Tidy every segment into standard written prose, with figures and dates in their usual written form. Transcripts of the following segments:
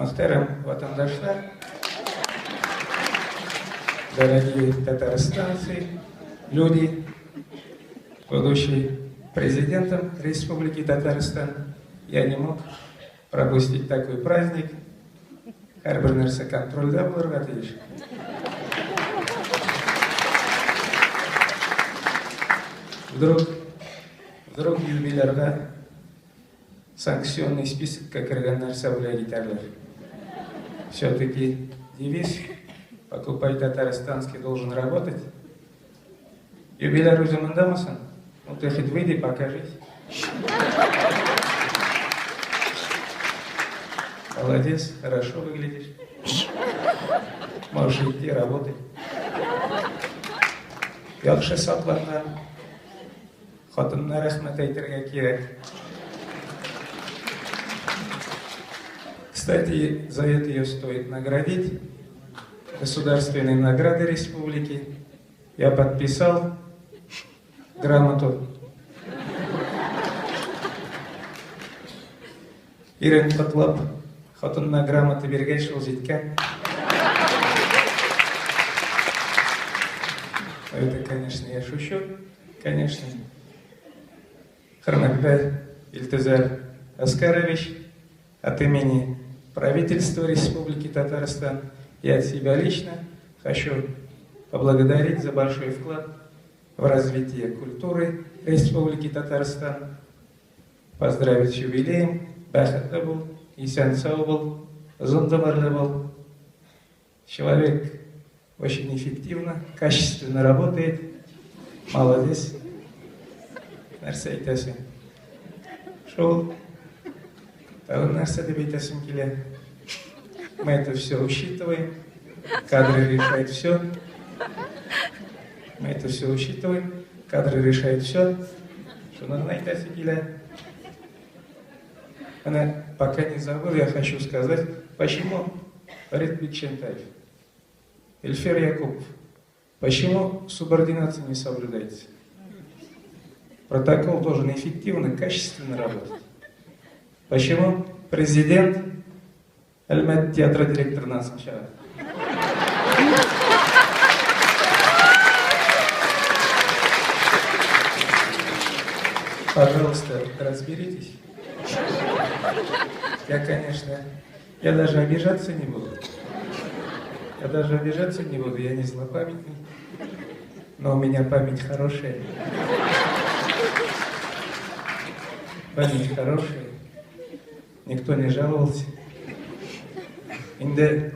Muhtaram vatandaşlar, дорогие татарстанцы, люди, будущий президентом Республики Татарстан, я не мог пропустить такой праздник. Әрбір нәрсе контрольда болырға тиіс. Вдруг юбилярға санкционный списокка кірген нәрсе біле кетерлер. Все-таки девиз «Покупай татарстанский, должен работать». Юбиляр өзіміндамысын? Ну ты хоть выйди, покажись. Молодец, хорошо выглядишь. Можешь идти работать. Яхшы сакланган. Хатынна рәхмәт әйтергә кирәк. Кстати, за это ее стоит наградить. Государственной награды республики. Я подписал грамоту. Ирен Котлап. Хатынна грамота бергәч ул җиткән. Это, конечно, я шучу. Конечно. Хөрмәтле Илтезар Аскарович, от имени правительства Республики Татарстан и от себя лично хочу поблагодарить за большой вклад в развитие культуры Республики Татарстан. Поздравить с юбилеем. Бәхетле бул, исән сау бул, озын гомерле бул. Человек очень эффективно, качественно работает. Молодец. Нәрсә әйтәсең? Шул. Тагын нәрсә дип әйтәсең килә? Мы это все учитываем. Кадры решают все. Мы это все учитываем. Кадры решают все. Шуны әйтәсең килә? Она, пока не забыл, я хочу сказать, почему Фарид Бекшентаев, Эльфер Якупов, почему субординация не соблюдается? Протокол должен эффективно, качественно работать. Почему президент Альмат театра директор нас сначала? Пожалуйста, разберитесь. Я даже обижаться не буду. Я не злопамятный. Но у меня память хорошая. Память хорошая. Никто не жаловался. Инде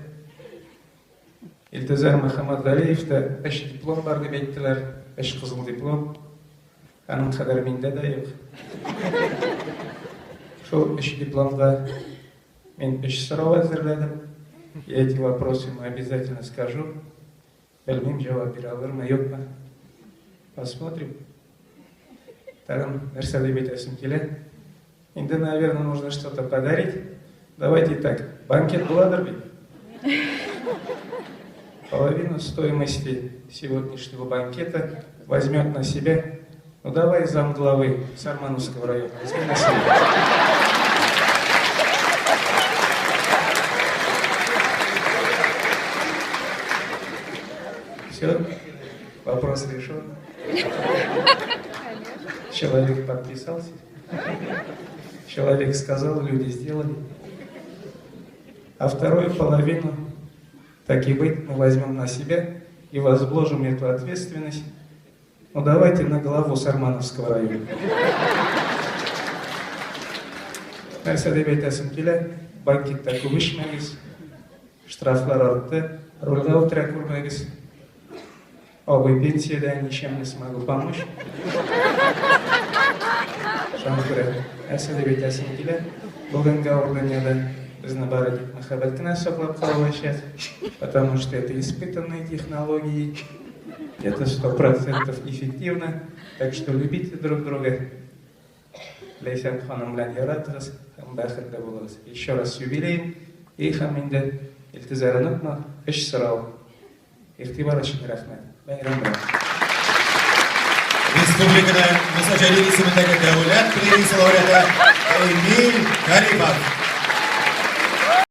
Илтезар Махамадгалиевта эш диплом бар дип әйттеләр, эш кызыл диплом. Аның кадәр миндә дә юк. Шул эш дипломга мен эш сорау әзерләдем. Я эти вопросы ему обязательно скажу. Белмим, җавап бирә алырмы, юкмы? Посмотрим. Тагын нәрсә дип әйтәсем килә. Инде, наверное, нужно что-то подарить. Давайте так, банкет буладыр бит. Половину стоимости сегодняшнего банкета возьмет на себя. Ну давай замглавы Сармановского района. Возьми на себя. Все, вопрос решен. Человек подписался. Человек сказал, люди сделали. А вторую половину, так и быть, мы возьмем на себя и возложим эту ответственность. Ну давайте на главу Сармановского района. Нәрсә дип әйтәсем килә, банкетта күп эчмәгез, штрафлар артты, рульга утыра күрмәгез. Абый пенсияда ничем не смогу помочь. Шуңа күрә, нәрсә дип әйтәсем килә, бүгенге урыннарда безне бары тик мәхәббәт кенә саклап калачак, потому что это испытанные технологии. Это 100% эффективно, так что любите друг друга. Ләйсән ханым белән яратыгыз, һәм бәхетле булыгыз. Еще раз с юбилеем и һәм инде Илтезар онытма, эш сорау. Игътибар өчен рәхмәт. Бәйрәм белән. Республикада Муса Җәлил исемендәге дәүләт премиясе лауреаты Эмиль Каримов.